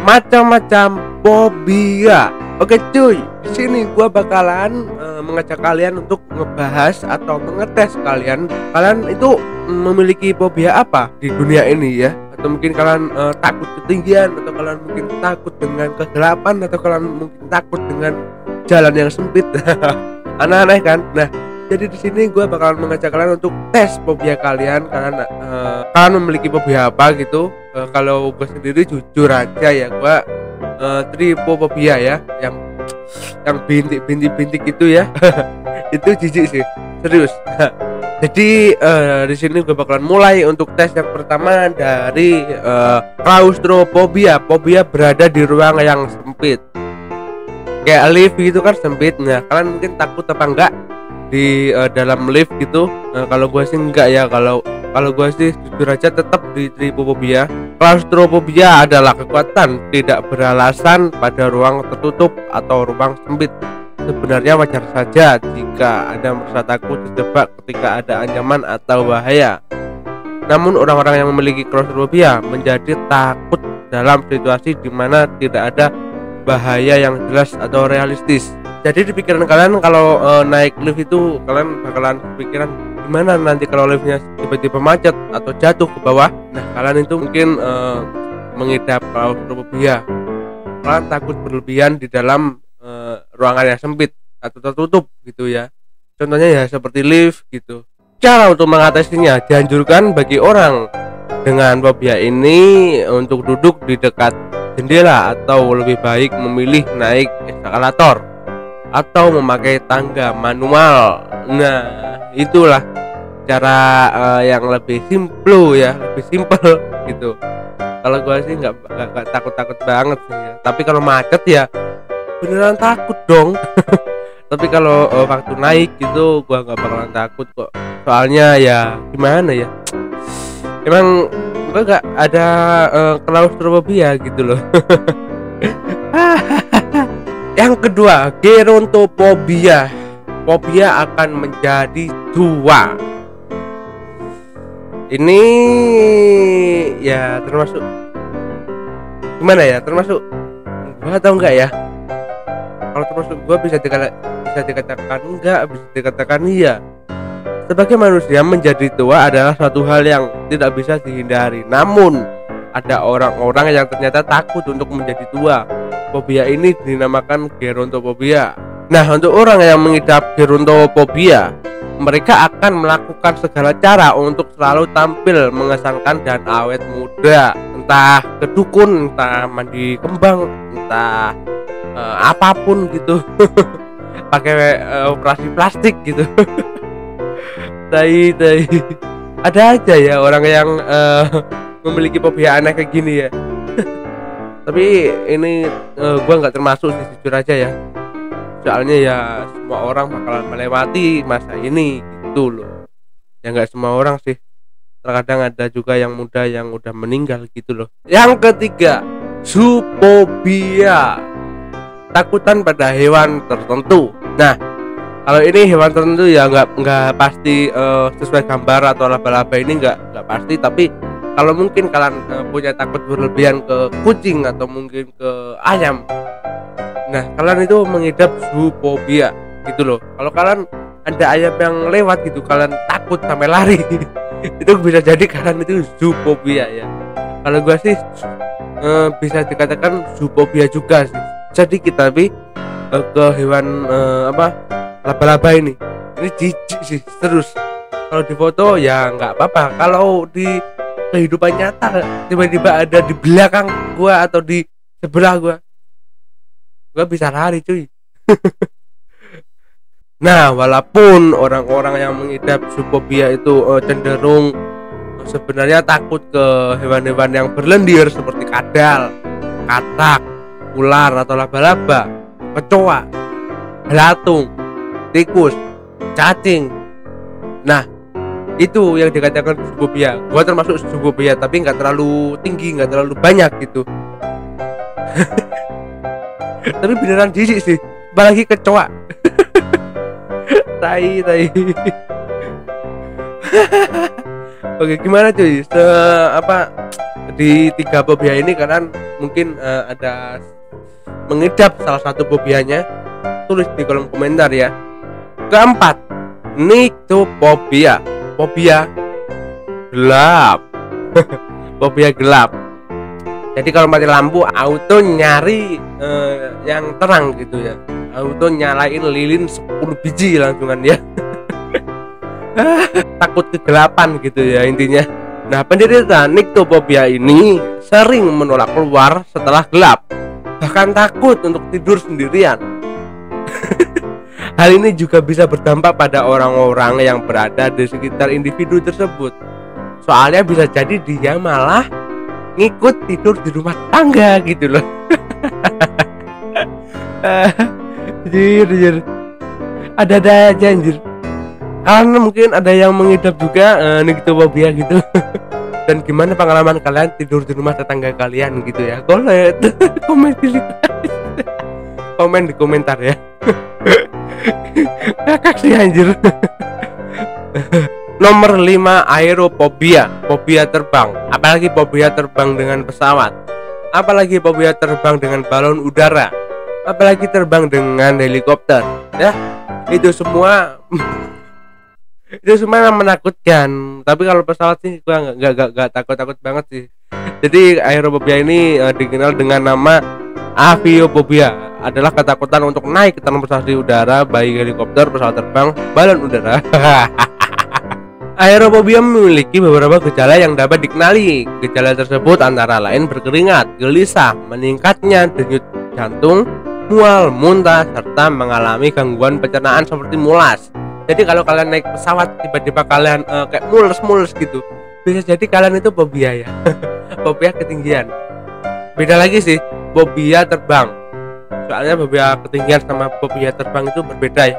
macam-macam fobia. Oke cuy, di sini gua bakalan mengajak kalian untuk ngebahas atau mengetes kalian itu memiliki fobia apa di dunia ini ya. Atau mungkin kalian takut ketinggian, atau kalian mungkin takut dengan kegelapan, atau kalian mungkin takut dengan jalan yang sempit. Aneh-aneh kan? Nah, jadi di sini gue bakalan mengajak kalian untuk tes fobia kalian. Kalian memiliki fobia apa gitu? Kalau gue sendiri jujur aja ya, gue tripofobia ya, yang bintik itu ya. Itu jijik sih, serius. Jadi di sini gue bakalan mulai untuk tes yang pertama dari klaustrofobia, fobia berada di ruang yang sempit. Kayak lift gitu kan sempit. Nah, kalian mungkin takut apa enggak di dalam lift gitu? Kalau gue sih enggak ya. Kalau gue sih jujur aja tetap di tripofobia. Klaustrofobia adalah kekuatan tidak beralasan pada ruang tertutup atau ruang sempit. Sebenarnya wajar saja jika Anda merasa takut terjebak ketika ada ancaman atau bahaya. Namun orang-orang yang memiliki klaustrofobia menjadi takut dalam situasi di mana tidak ada bahaya yang jelas atau realistis. Jadi di pikiran kalian kalau naik lift itu kalian bakalan kepikiran gimana nanti kalau liftnya tiba-tiba macet atau jatuh ke bawah. Nah, kalian itu mungkin mengidap klaustrofobia. Kalian takut berlebihan di dalam ruangan yang sempit atau tertutup gitu ya. Contohnya ya seperti lift gitu. Cara untuk mengatasinya, dianjurkan bagi orang dengan fobia ini untuk duduk di dekat jendela, atau lebih baik memilih naik eskalator atau memakai tangga manual. Nah, itulah cara yang lebih simpel ya, lebih simpel gitu. Kalau gua sih nggak takut banget sih ya. Tapi kalau macet ya beneran takut dong. Tapi kalau waktu naik gitu gua nggak bakalan takut kok. Soalnya ya gimana ya, emang gua nggak ada klaustrofobia gitu loh. Yang kedua, gerontofobia, fobia akan menjadi tua. Ini ya termasuk gimana ya, termasuk gua atau enggak ya? Kalau termasuk gua bisa dikatakan enggak, bisa dikatakan iya. Sebagai manusia, menjadi tua adalah suatu hal yang tidak bisa dihindari. Namun ada orang-orang yang ternyata takut untuk menjadi tua. Fobia ini dinamakan gerontofobia. Nah, untuk orang yang mengidap gerontofobia, mereka akan melakukan segala cara untuk selalu tampil mengesankan dan awet muda. Entah ke dukun, entah mandi kembang, entah apapun gitu. Pakai operasi plastik gitu. tai ada aja ya orang yang memiliki fobia aneh kayak gini ya. Tapi ini gua nggak termasuk sih, jujur aja ya. Soalnya ya semua orang bakalan melewati masa ini gitu loh. Ya nggak semua orang sih, terkadang ada juga yang muda yang udah meninggal gitu loh. Yang ketiga, zoofobia, takutan pada hewan tertentu. Nah, kalau ini hewan tertentu ya nggak pasti sesuai gambar, atau laba-laba ini nggak pasti. Tapi kalau mungkin kalian punya takut berlebihan ke kucing atau mungkin ke ayam, nah kalian itu mengidap zoofobia gitu loh. Kalau kalian ada ayam yang lewat gitu, kalian takut sampai lari. Itu bisa jadi kalian itu zoofobia ya. Kalau gua sih bisa dikatakan zoofobia juga sih. Jadi kita ke hewan laba-laba ini jijik sih, terus kalau di foto ya nggak apa-apa. Kalau di kehidupan nyata tiba-tiba ada di belakang gua atau di sebelah gua bisa lari cuy. Nah, walaupun orang-orang yang mengidap zoofobia itu cenderung sebenarnya takut ke hewan-hewan yang berlendir seperti kadal, katak, ular atau laba-laba, kecoa, belatung, tikus, cacing. Nah, itu yang dikatakan zoofobia. Gua termasuk zoofobia, tapi nggak terlalu tinggi, nggak terlalu banyak gitu. Tapi beneran jijik sih, apalagi kecoa. tai Oke, gimana cuy? di 3 fobia ini kalian mungkin ada mengidap salah satu fobianya, tulis di kolom komentar ya. Keempat, nyctophobia, fobia gelap. Fobia gelap. Jadi kalau mati lampu auto nyari yang terang gitu ya, auto nyalain lilin 10 biji langsungan ya. Takut kegelapan gitu ya intinya. Nah, penderita nyctophobia ini sering menolak keluar setelah gelap, bahkan takut untuk tidur sendirian. Hal ini juga bisa berdampak pada orang-orang yang berada di sekitar individu tersebut. Soalnya bisa jadi dia malah ngikut tidur di rumah tangga gitu loh. Anjir. Ada aja anjir. Karena mungkin ada yang mengidap juga nyctophobia gitu. Dan gimana pengalaman kalian tidur di rumah tetangga kalian gitu ya? Komen di komentar ya. Kakak sih anjir. Nomor 5, aerophobia, fobia terbang. Apalagi fobia terbang dengan pesawat, apalagi fobia terbang dengan balon udara, apalagi terbang dengan helikopter ya. Itu semua yang menakutkan. Tapi kalau pesawat sih gua nggak takut banget sih. Jadi aerophobia ini dikenal dengan nama aviophobia, adalah ketakutan untuk naik ke transportasi udara, baik helikopter, pesawat terbang, balon udara. Aerophobia memiliki beberapa gejala yang dapat dikenali. Gejala tersebut antara lain berkeringat, gelisah, meningkatnya denyut jantung, mual, muntah, serta mengalami gangguan pencernaan seperti mulas. Jadi kalau kalian naik pesawat tiba-tiba kalian kayak mules gitu, bisa jadi kalian itu fobia ya. Fobia ketinggian. Beda lagi sih fobia terbang. Soalnya fobia ketinggian sama fobia terbang itu berbeda ya.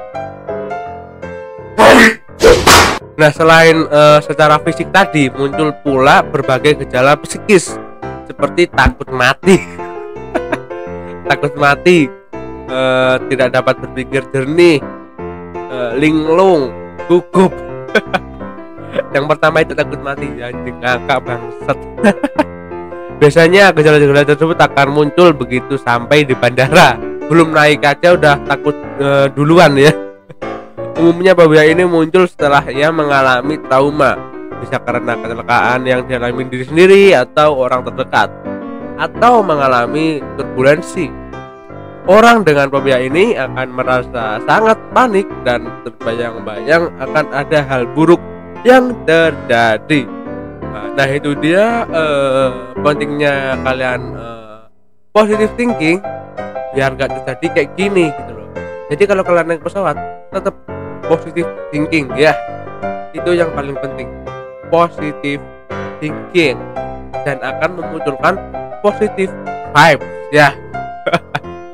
Nah, selain secara fisik tadi, muncul pula berbagai gejala psikis seperti takut mati. Takut mati, tidak dapat berpikir jernih, linglung, gugup. Yang pertama itu takut mati, anjing ngakak bangsat. Biasanya gejala-gejala tersebut akan muncul begitu sampai di bandara. Belum naik aja udah takut duluan ya. Umumnya fobia ini muncul setelah ia mengalami trauma, bisa karena kecelakaan yang dialami diri sendiri atau orang terdekat, atau mengalami turbulensi. Orang dengan fobia ini akan merasa sangat panik dan terbayang-bayang akan ada hal buruk yang terjadi. Nah itu dia pentingnya kalian positive thinking biar gak terjadi kayak gini gitu loh. Jadi kalau kalian naik pesawat tetap positive thinking ya, itu yang paling penting, positive thinking, dan akan memunculkan positive vibes ya.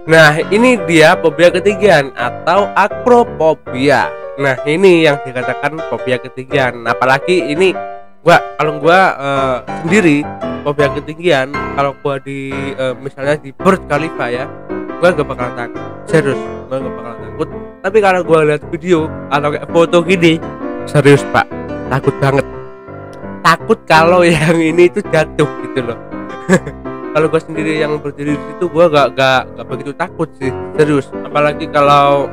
Nah ini dia fobia ketinggian atau acrophobia. Nah ini yang dikatakan fobia ketinggian. Apalagi ini kalau gua sendiri fobia ketinggian, kalau gua di misalnya di Burj Khalifa ya, gua gak bakalan takut, serius gua gak bakalan takut. Tapi kalau gua lihat video atau kayak foto gini, serius pak, takut banget. Takut kalau yang ini itu jatuh gitu loh. Kalau gua sendiri yang berdiri di situ, gua gak begitu takut sih, serius. Apalagi kalau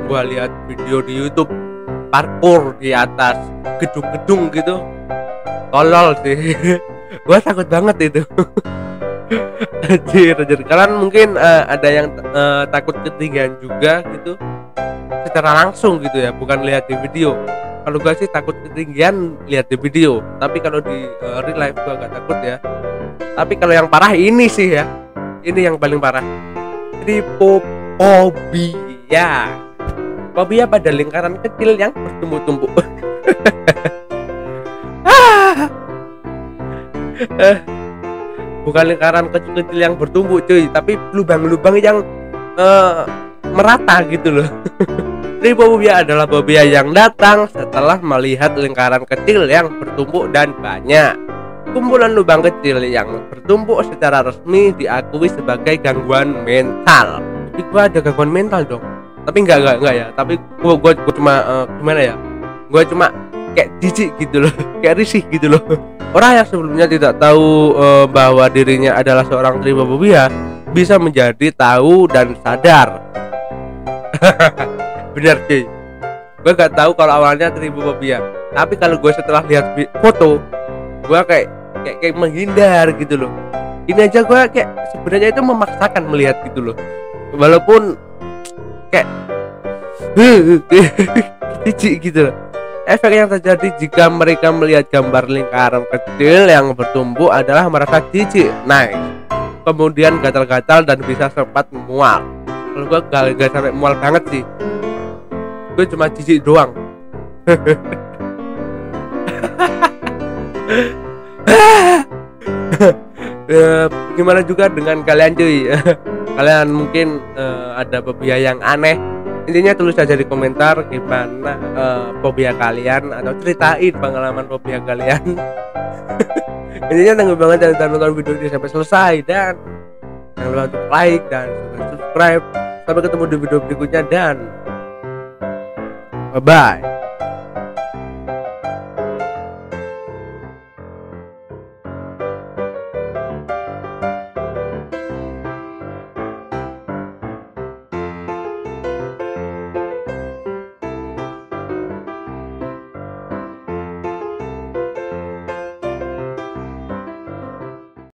gua lihat video di YouTube parkour di atas gedung-gedung gitu, tolol sih. Gua takut banget itu. Anjir. Kalian mungkin ada yang takut ketinggian juga gitu secara langsung gitu ya, bukan lihat di video. Kalau gua sih takut ketinggian lihat di video, tapi kalau di real life gua gak takut ya. Tapi kalau yang parah ini sih ya, ini yang paling parah. Jadi fobia pada lingkaran kecil yang bertumpuk-tumpuk. Bukan lingkaran kecil-kecil yang bertumpuk cuy, tapi lubang-lubang yang merata gitu loh. Tripofobia adalah fobia yang datang setelah melihat lingkaran kecil yang bertumpuk dan banyak. Kumpulan lubang kecil yang bertumpuk secara resmi diakui sebagai gangguan mental. Jadi gua ada gangguan mental dong. Tapi enggak ya. Tapi gua cuma gimana ya? Gua cuma kayak jijik gitu loh, kayak risih gitu loh. Orang yang sebelumnya tidak tahu bahwa dirinya adalah seorang tripofobia bisa menjadi tahu dan sadar. Bener cuy, gue gak tahu kalau awalnya tripofobia, tapi kalau gue setelah lihat foto, gue kayak menghindar gitu loh. Ini aja gue kayak sebenarnya itu memaksakan melihat gitu loh, walaupun kayak jijik gitu loh. Efek yang terjadi jika mereka melihat gambar lingkaran kecil yang bertumbuh adalah merasa jijik, nice, kemudian gatal-gatal dan bisa sempat mual. Kalau gue gak sampai mual banget sih, gue cuma jijik doang. Gimana juga dengan kalian cuy? Kalian mungkin ada fobia yang aneh? Intinya tulis aja di komentar gimana fobia kalian, atau ceritain pengalaman fobia kalian. Intinya tunggu banget dan nonton video ini sampai selesai, dan jangan lupa untuk like dan subscribe. Sampai ketemu di video berikutnya, dan bye bye.